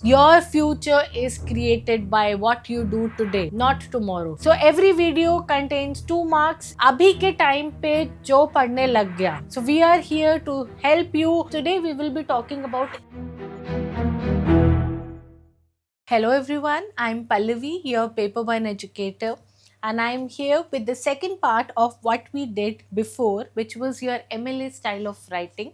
Your future is created by what you do today, not tomorrow. So every video contains 2 marks. अभी के time पे जो पढ़ने लग गया. So we are here to help you. Today we will be talking about. Hello everyone, I'm Pallavi, your paper one educator, and I'm here with the second part of what we did before, which was your MLA style of writing.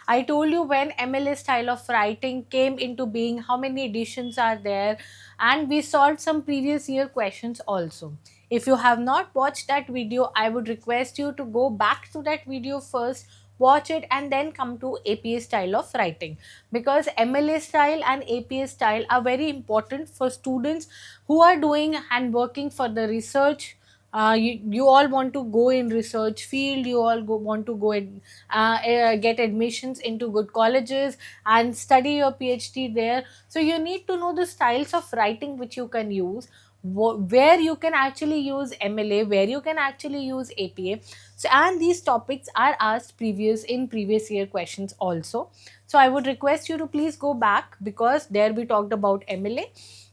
I told you when MLA style of writing came into being, how many editions are there, and we solved some previous year questions also. If you have not watched that video, I would request you to go back to that video first, watch it, and then come to APA style of writing, because MLA style and APA style are very important for students who are doing and working for the research. You all want to go in research field, you all want to go and get admissions into good colleges and study your PhD there. So you need to know the styles of writing which you can use, where you can actually use MLA, where you can actually use APA. So and these topics are asked previous year questions also. So I would request you to please go back, because there we talked about MLA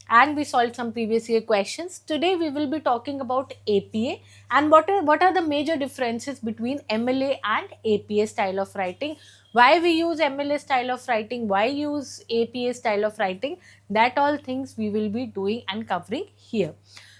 and we solved some previous year questions. Today we will be talking about APA and what are the major differences between MLA and APA style of writing, why we use MLA style of writing, why use APA style of writing. That all things we will be doing and covering here.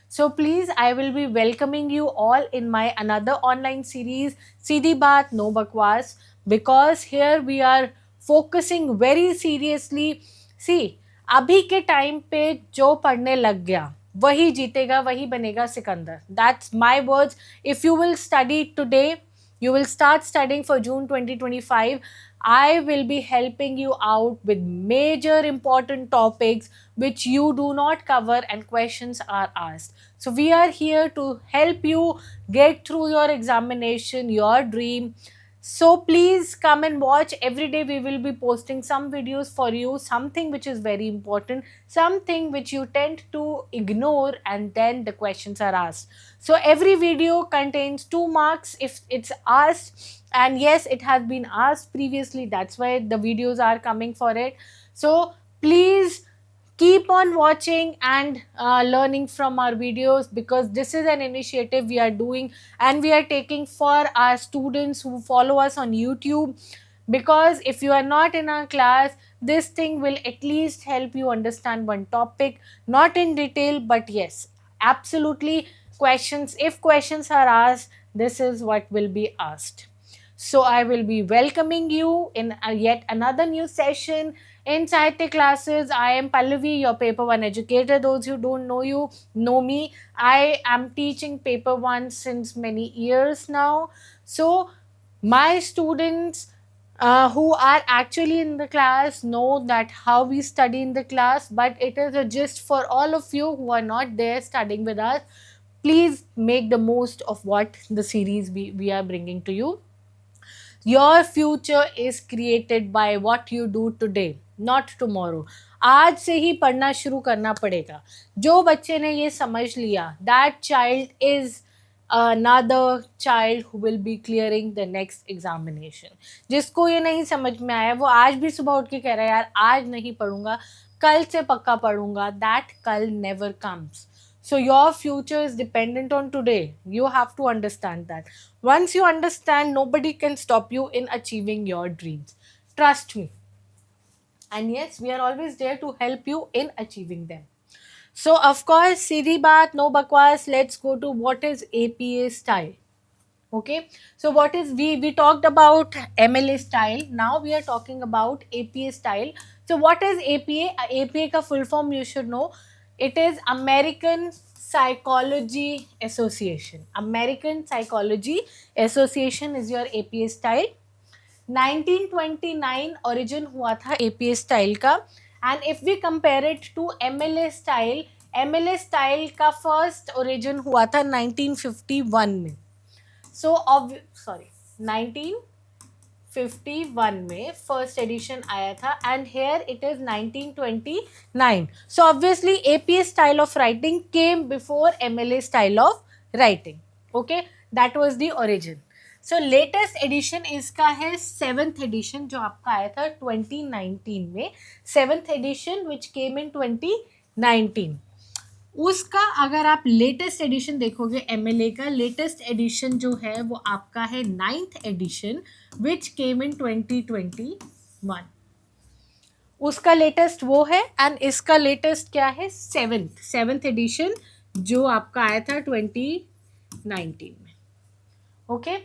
So please, I will be welcoming you all in my another online series, CD Baat No Bakwas, because here we are focusing very seriously. See, अभी के time पे जो पढ़ने लग गया वही जीतेगा, वही बनेगा Sikandar. That's my words. If you will study today, you will start studying for June 2025. I will be helping you out with major important topics which you do not cover and questions are asked. So we are here to help you get through your examination, your dream. So please come and watch. Every day we will be posting some videos for you, something which is very important, something which you tend to ignore, and then the questions are asked. So every video contains 2 marks if it's asked, and yes, it has been asked previously, that's why the videos are coming for it. So please keep on watching and learning from our videos, because this is an initiative we are doing and we are taking for our students who follow us on YouTube. Because if you are not in our class, this thing will at least help you understand one topic, not in detail, but yes, absolutely. Questions, if questions are asked, this is what will be asked. So I will be welcoming you in yet another new session in Sahitya classes. I am Pallavi, your paper one educator. Those who don't know you know me. I am teaching paper one since many years now. So my students who are actually in the class know that how we study in the class, but it is a gist for all of you who are not there studying with us. Please make the most of what the series we are bringing to you. Your future is created by what you do today, not tomorrow. आज से ही पढ़ना शुरू करना पड़ेगा. जो बच्चे ने ये समझ लिया, that child is another child who will be clearing the next examination. जिसको ये नहीं समझ में आया, वो आज भी सुबह उठ के कह रहा है यार आज नहीं पढ़ूंगा, कल से पक्का पढ़ूंगा. That कल never comes. So your future is dependent on today. You have to understand that. Once you understand, nobody can stop you in achieving your dreams. Trust me. And yes, we are always there to help you in achieving them. So of course, Siri Baat, no bakwas, let's go to what is APA style. Okay, so what is we talked about MLA style, now we are talking about APA style. So what is APA? APA ka full form you should know. It is American Psychology Association. American Psychology Association is your APA style. 1929 origin हुआ था APA style का. And if we compare it to MLA style, MLA style का first origin हुआ था 1951 में. So sorry, 1951 में first edition आया था and here it is 1929. So obviously APA style of writing came before MLA style of writing. Okay, that was the origin. So latest edition इसका है 7th addition, जो आपका आया था 2019 में, 7th एडिशन विच केम इन 2019। उसका अगर आप लेटेस्ट एडिशन देखोगे एमएलए का, लेटेस्ट एडिशन जो है वो आपका है 9th एडिशन विच केम इन 2021। उसका लेटेस्ट वो है, एंड इसका लेटेस्ट क्या है, 7th एडिशन जो आपका आया था 2019 में। Okay,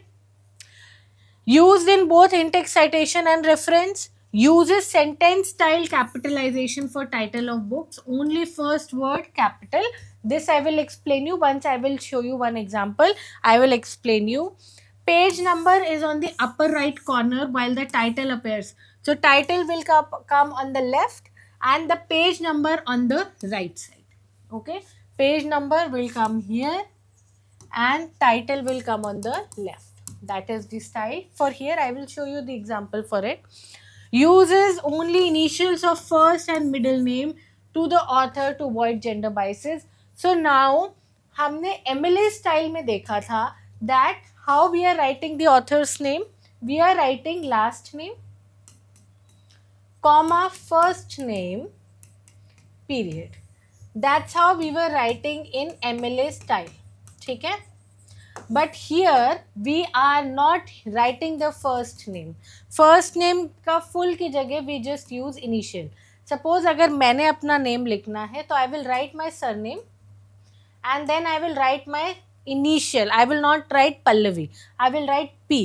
used in both in-text citation and reference, uses sentence style capitalization for title of books, only first word capital. This I will explain you once I will show you one example. I will explain you. Page number is on the upper right corner while the title appears. So title will come on the left and the page number on the right side. Okay, page number will come here and title will come on the left. That is the style. For here I will show you the example for it. Uses only initials of first and middle name to the author to avoid gender biases. So now हमने MLA style में देखा था that how we are writing the author's name. We are writing last name, comma, first name, period. That's how we were writing in MLA style. ठीक है? But here we are not writing the first name. First name का full की जगह we just use initial. Suppose अगर मैंने अपना name लिखना है तो I will write my surname and then I will write my initial. I will not write Pallavi. I will write P.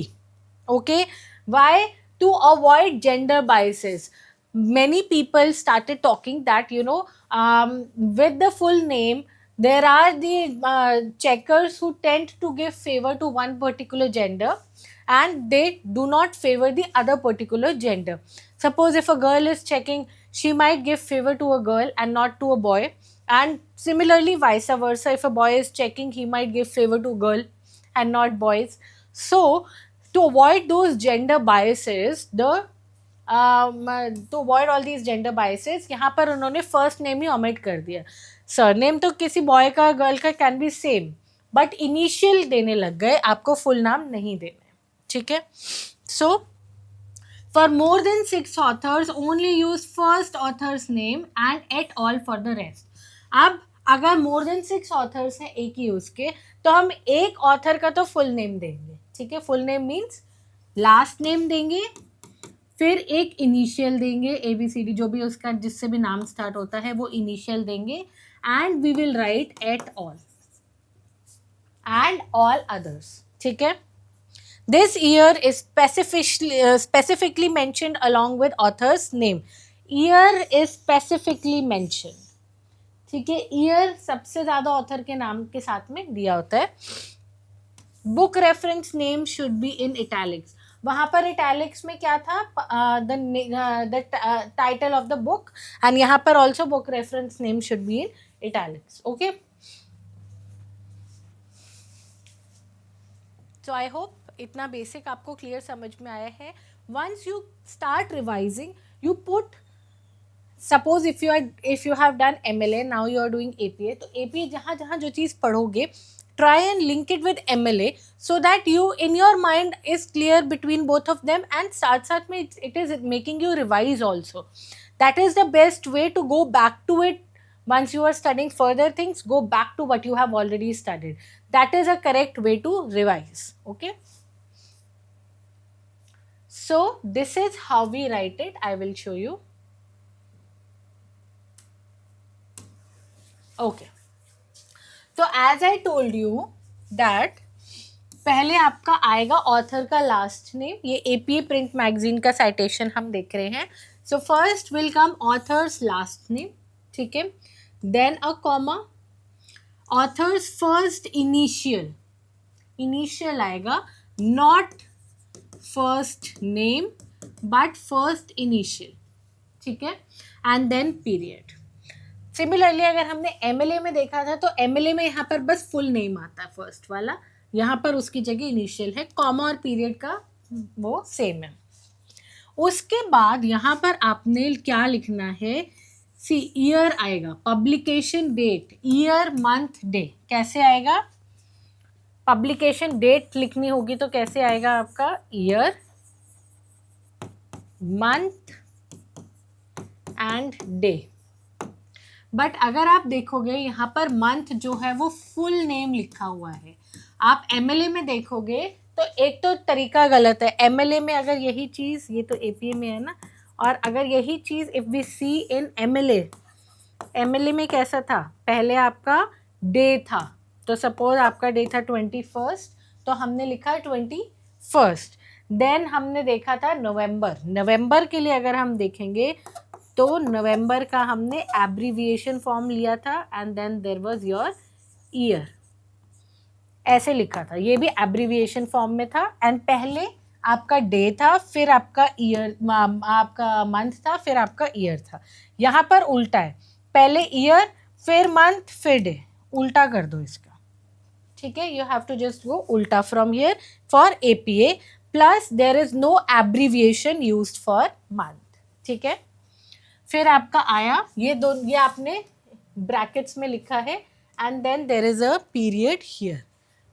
Okay? Why? To avoid gender biases. Many people started talking that, with the full name, there are the checkers who tend to give favor to one particular gender and they do not favor the other particular gender. Suppose if a girl is checking, she might give favor to a girl and not to a boy, and similarly vice versa, if a boy is checking, he might give favor to girl and not boys. So to avoid those gender biases, to avoid all these gender biases, यहाँ पर उन्होंने first name ही omit कर दिया. Surname तो किसी boy का girl का can be same, but initial देने लग गए, आपको फुल नाम नहीं देना है. ठीक है? So for more than 6 authors only use first author's name and at all for the rest. अब अगर मोर देन 6 ऑथर्स हैं एक ही यूज के, तो हम एक ऑथर का तो फुल नेम देंगे. ठीक है? Full name means last name देंगे, फिर एक इनिशियल देंगे, ABCD जो भी उसका जिससे भी नाम स्टार्ट होता है वो इनिशियल देंगे, and we will write et al and all others. ठीक है? This year is specifically mentioned along with author's name. Year is specifically mentioned. ठीक है? ईयर सबसे ज्यादा ऑथर के नाम के साथ में दिया होता है. Book reference name should be in italics. वहां पर इटैलिक्स में क्या था, the title of the book, and यहाँ पर also book reference name should be in italics. Okay, so I hope इतना बेसिक आपको क्लियर समझ में आया है. Once you start revising, you put, suppose if you have done MLA, now you are doing APA, तो APA जहाँ जहाँ जो चीज़ पढ़ोगे, try and link it with MLA so that you in your mind is clear between both of them, and साथ में it is making you revise also. That is the best way to go back to it. Once you are studying further things, go back to what you have already studied. That is a correct way to revise. Okay, so this is how we write it. I will show you. Okay, तो as I told you that पहले आपका आएगा author का last name. ये APA print magazine का citation हम देख रहे हैं. So first will come authors last name. ठीक है? Then a comma, authors first initial, initial आएगा, not first name but first initial. ठीक है? And then period. सिमिलरली अगर हमने MLA में देखा था तो MLA में यहाँ पर बस फुल नेम आता है फर्स्ट वाला, यहाँ पर उसकी जगह इनिशियल है. कॉमा और पीरियड का वो सेम है. उसके बाद यहाँ पर आपने क्या लिखना है, सी ईयर आएगा, publication date, year month day. कैसे आएगा? पब्लिकेशन डेट लिखनी होगी तो कैसे आएगा आपका, year, month and day. But अगर आप देखोगे यहाँ पर मंथ जो है वो फुल नेम लिखा हुआ है। आप एमएलए में देखोगे तो एक तो तरीका गलत है। एमएलए में अगर यही चीज़, ये तो एपीए में है ना, और अगर यही चीज़ if we see in MLA, MLA में कैसा था, पहले आपका डे था, तो सपोज आपका डे था 21, तो हमने लिखा 21। देन हमने देखा था नवंबर, नवंबर के लिए अगर हम देखेंगे तो नवंबर का हमने एब्रीविएशन फॉर्म लिया था and then there was your year, ऐसे लिखा था, ये भी एब्रीविएशन फॉर्म में था। एंड पहले आपका डे था, फिर आपका ईयर, आपका मंथ था, फिर आपका ईयर था। यहाँ पर उल्टा है, पहले ईयर फिर मंथ फिर डे, उल्टा कर दो इसका, ठीक है। You have to just go उल्टा from here for APA, plus there is no abbreviation used for month, ठीक है। फिर आपका आया ये दो, ये आपने ब्रैकेट्स में लिखा है and then there is a period here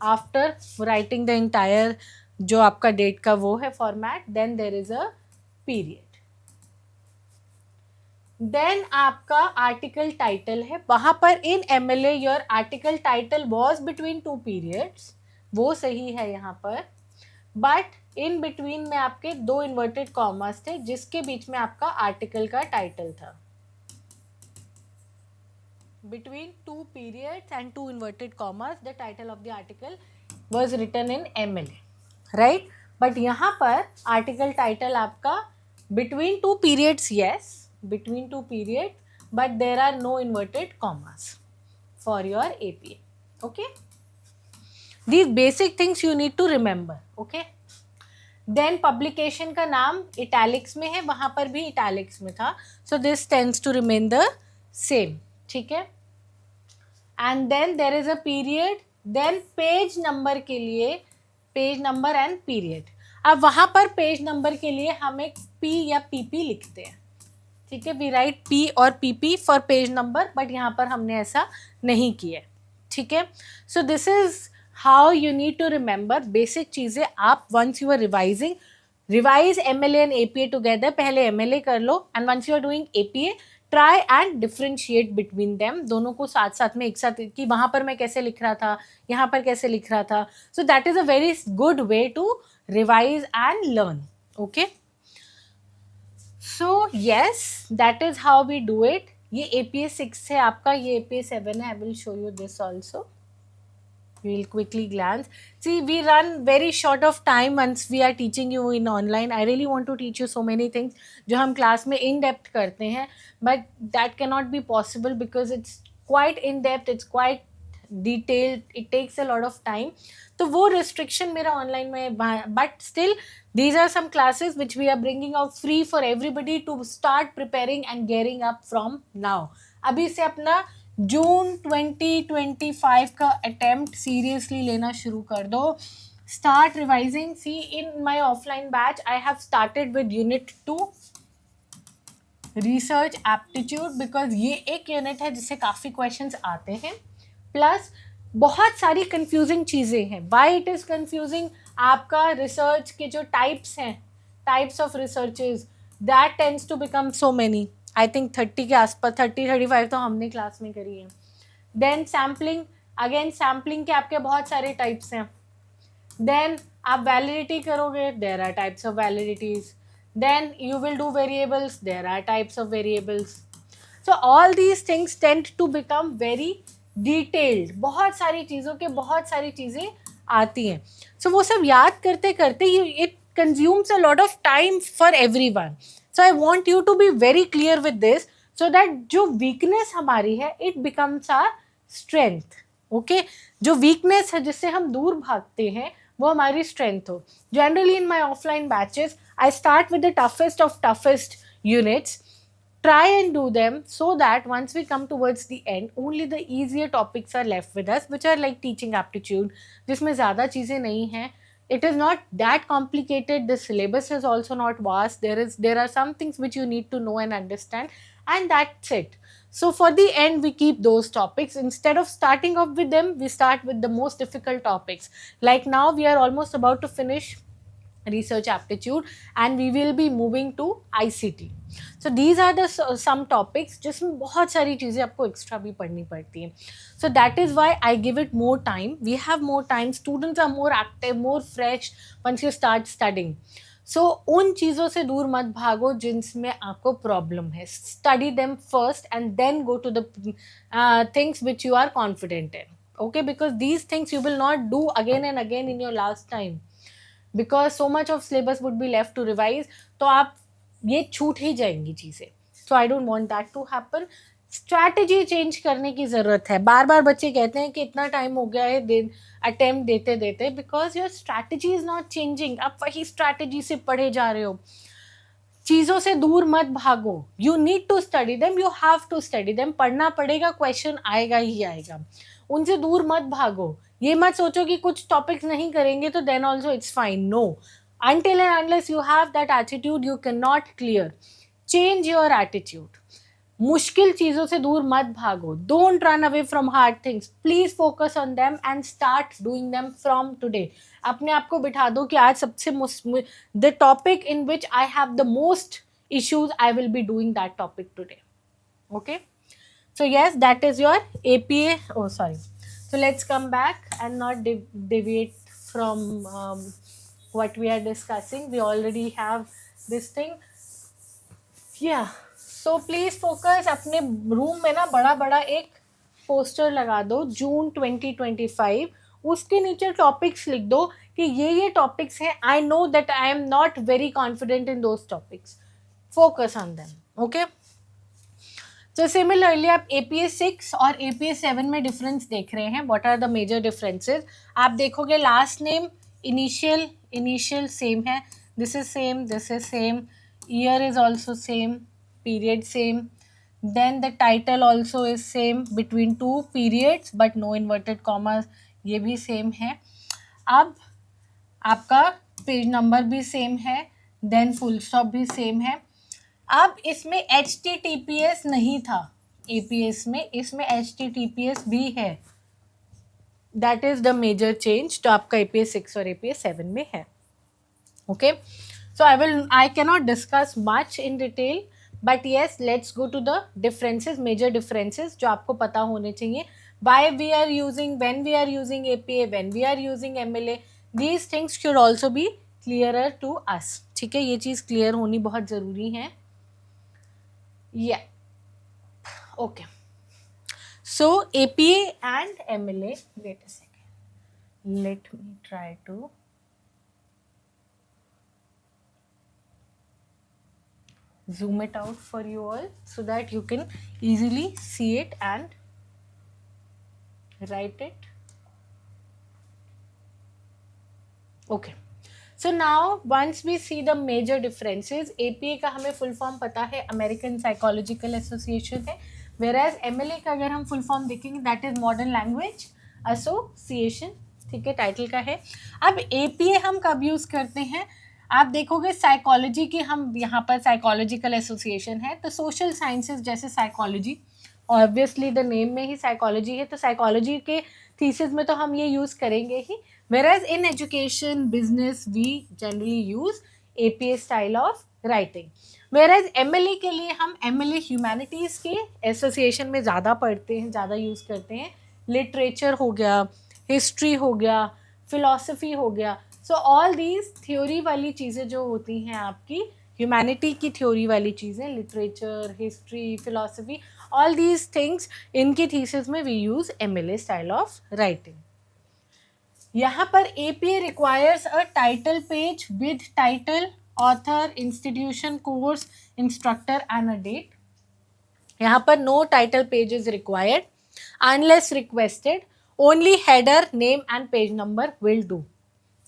after writing the entire जो आपका डेट का वो है format, then there is a period. Then आपका आर्टिकल टाइटल है, वहां पर in MLA your article title was between two periods, वो सही है यहाँ पर, बट इन बिटवीन में आपके दो इन्वर्टेड कॉमास थे जिसके बीच में आपका आर्टिकल का टाइटल था। Between two periods and two inverted commas, the title of the article was written in MLA, right? But यहाँ पर article title आपका between two periods, yes, between two periods, but there are no inverted commas for your APA, okay? These basic things you need to remember, okay? Then publication का नाम italics में है, वहाँ पर भी italics में था, so this tends to remain the same, ठीक है। And then there is a period, then page number के लिए पेज नंबर एंड पीरियड। अब वहाँ पर पेज नंबर के लिए हम एक पी या पीपी लिखते हैं, ठीक है, वी राइट पी और PP for page number, but यहाँ पर हमने ऐसा नहीं किया, ठीक है। So this is how you need to remember basic चीज़ें। आप once you are revising, revise MLA and APA together, पहले एमएलए कर लो and once you are doing APA try and differentiate between them, दोनों को साथ साथ में एक साथ, कि वहाँ पर मैं कैसे लिख रहा था, यहाँ पर कैसे लिख रहा था। So that is a very good way to revise and learn, okay. So yes, that is how we do it. ये APA 6 है आपका, ये APA 7 है। I will show you this also, we'll quickly glance. See, we run very short of time once we are teaching you in online. I really want to teach you so many things जो हम class में in depth करते हैं, but that cannot be possible because it's quite in depth, it's quite detailed, it takes a lot of time. तो वो restriction मेरा online में, but still these are some classes which we are bringing out free for everybody to start preparing and gearing up from now. अभी से अपना जून 2025 का attempt seriously लेना शुरू कर दो। Start revising. See, in my offline batch I have started with unit 2 research aptitude, because ये एक यूनिट है जिससे काफ़ी क्वेश्चंस आते हैं, प्लस बहुत सारी कंफ्यूजिंग चीज़ें हैं। वाई इट इज़ कंफ्यूजिंग, आपका रिसर्च के जो टाइप्स हैं, types of researches, that tends to become so many. I think 30 के आसपास, 30-35 तो हमने क्लास में करी है। देन सैम्पलिंग, अगेन सैम्पलिंग के आपके बहुत सारे टाइप्स हैं। देन आप वैलिडिटी करोगे, there are types of validities. Then you will do variables, there are types of variables. So all these things tend to become very detailed, बहुत सारी चीज़ों के बहुत सारी चीज़ें आती हैं। सो वो सब याद करते करते it consumes a lot of time for everyone. So I want you to be very clear with this, so that जो वीकनेस हमारी है it becomes our strength, okay. जो वीकनेस है जिससे हम दूर भागते हैं वो हमारी स्ट्रेंथ हो। Generally in my offline batches I start with the toughest of toughest units, try and do them so that once we come towards the end only the easier topics are left with us, which are like teaching aptitude, जिसमें ज़्यादा चीज़ें नहीं हैं. It is not that complicated. The syllabus is also not vast. There are some things which you need to know and understand, and that's it. So for the end, we keep those topics. Instead of starting off with them, we start with the most difficult topics. Like now, we are almost about to finish research aptitude, and we will be moving to ICT. So these are the some topics जिसमें बहुत सारी चीज़ें आपको extra भी पढ़नी पड़ती हैं. So that is why I give it more time. We have more time. Students are more active, more fresh once you start studying. सो उन चीज़ों से दूर मत भागो जिनमें आपको प्रॉब्लम है. Study them first and then go to the things which you are confident in. Okay, because these things you will not do again and again in your last time, because so much of syllabus would be left to revise. तो आप ये छूट ही जाएंगी चीज़ें. So I don't want that to happen. Strategy change करने की ज़रूरत है. बार बार बच्चे कहते हैं कि इतना टाइम हो गया है अटेम्प्ट देते देते, because your strategy is not changing. आप वही स्ट्रैटेजी से पढ़े जा रहे हो. चीज़ों से दूर मत भागो. You need to study them, you have to study them. पढ़ना पड़ेगा, क्वेश्चन आएगा ही आएगा. उनसे दूर मत भागो. ये मत सोचो कि कुछ टॉपिक्स नहीं करेंगे तो then also it's fine. No, until and unless you have that attitude, you cannot clear. Change your attitude. मुश्किल चीज़ों से दूर मत भागो. Don't run away from hard things. Please focus on them and start doing them from today. अपने आप को बिठा दो कि आज सबसे the topic in which I have the most issues, I will be doing that topic today. Okay, so yes, that is your APA. Oh, sorry. So let's come back and not deviate from what we are discussing. We already have this thing. Yeah, so please focus. अपने room में ना बड़ा बड़ा एक poster लगा दो, जून 2025. उसके नीचे टॉपिक्स लिख दो कि ये टॉपिक्स हैं. I know that I am not very confident in those topics. Focus on them. Okay, तो सिमिलरली आप APA 6 और APA 7 में डिफरेंस देख रहे हैं. What are the major differences? आप देखोगे लास्ट नेम इनिशियल सेम है. This is same, this is same. Year is also same, period same. Then the title also is same between two periods but no inverted commas. ये भी same है. अब आपका page number भी same है. Then full stop भी same है. अब इसमें HTTPS नहीं था APS में, इसमें HTTPS भी है. That is the major change जो आपका APA 6 और APA 7 में है. Okay, so I cannot discuss much in detail, but yes, let's go to the differences, major differences जो आपको पता होने चाहिए. Why we are using, when we are using APA, when we are using MLA, these things should also be clearer to us. ठीक है, ये चीज़ clear होनी बहुत ज़रूरी है. Yeah. Okay. So APA and MLA. Wait a second. Let me try to zoom it out for you all so that you can easily see it and write it. Okay. So now once we see the major differences, APA का हमें full form पता है, American psychological association है. वेराज MLA का अगर हम full form देखेंगे, that is modern language association. ठीक है, टाइटल का है. अब APA हम कब यूज़ करते हैं? आप देखोगे साइकोलॉजी की, हम यहाँ पर साइकोलॉजिकल एसोसिएशन है, तो सोशल साइंसेज जैसे साइकोलॉजी, ऑब्वियसली द नेम में ही साइकोलॉजी है, तो साइकोलॉजी के थीसिस में तो हम ये यूज़ करेंगे ही. Whereas in education, business, we generally use APA style of writing. Whereas MLA के लिए हम MLA ह्यूमैनिटीज़ के एसोसिएशन में ज़्यादा पढ़ते हैं, ज़्यादा यूज़ करते हैं. लिटरेचर हो गया, हिस्ट्री हो गया, फिलॉसफी हो गया. सो ऑल दीज थ्योरी वाली चीज़ें जो होती हैं आपकी, ह्यूमैनिटी की थ्योरी वाली चीज़ें, literature, history, philosophy, all these things, इनकी थीसिस में we use MLA style of writing. यहाँ पर APA requires a title page with title, author, institution, course, instructor and a date. यहाँ पर no title page is required unless requested. Only header, name and page number will do.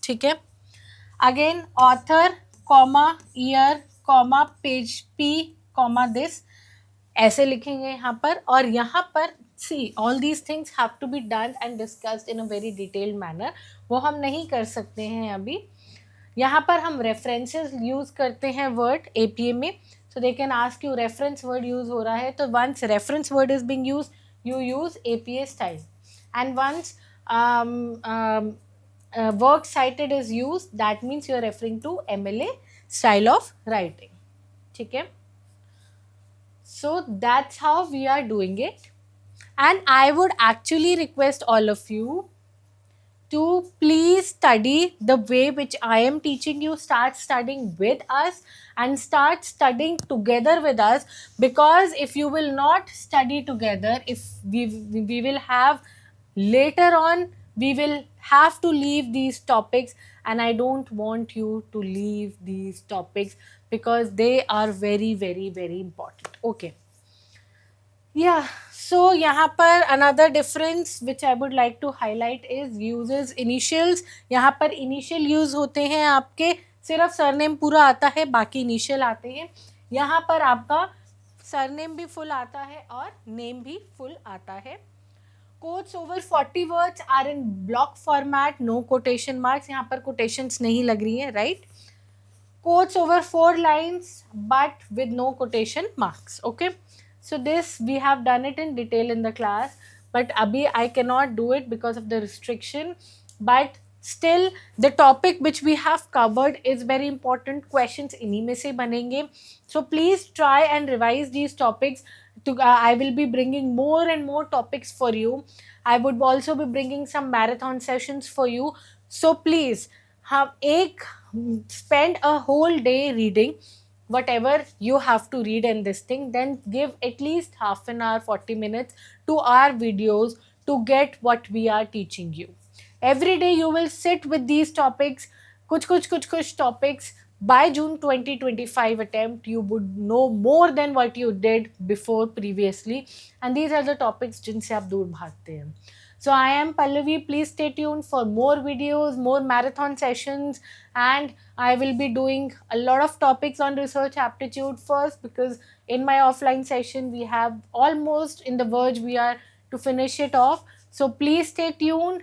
ठीक है. Again author, comma, year, comma, page P, comma, this, ऐसे लिखेंगे यहाँ पर. और यहाँ पर see, all these things have to be done and discussed in a very detailed manner. वो हम नहीं कर सकते हैं अभी. यहाँ पर हम references यूज़ करते हैं वर्ड APA में. so they can ask you reference word use हो रहा है, तो once reference word is being used, you use APA style, and once work cited is used, that means you are referring to MLA style of writing. ठीक है, so that's how we are doing it, and I would actually request all of you to please study the way which I am teaching you. Start studying with us and start studying together with us, because if you will not study together, if we will have later on, we will have to leave these topics, and I don't want you to leave these topics because they are very very very important. Okay. Yeah, so यहाँ पर another difference which I would like to highlight is uses initials. यहाँ पर initial use होते हैं आपके, सिर्फ surname पूरा आता है, बाकी initial आते हैं. यहाँ पर आपका सरनेम भी full आता है और name भी full आता है. Quotes over 40 words are in block format, no quotation marks. यहाँ पर quotations नहीं लग रही हैं, right? Quotes over 4 lines but with no quotation marks. Okay, so this we have done it in detail in the class, but abhi I cannot do it because of the restriction, but still the topic which we have covered is very important. Questions इन्हीं में से बनेंगे, so please try and revise these topics. I will be bringing more and more topics for you. I would also be bringing some marathon sessions for you, so please have spend a whole day reading whatever you have to read in this thing, then give at least half an hour, 40 minutes to our videos to get what we are teaching you. Every day you will sit with these topics, kuch topics. By June 2025 attempt, you would know more than what you did before previously, and these are the topics जिनसे आप दूर भागते हैं. So I am Pallavi. Please stay tuned for more videos, more marathon sessions, and I will be doing a lot of topics on research aptitude first, because in my offline session we have almost in the verge we are to finish it off. So please stay tuned.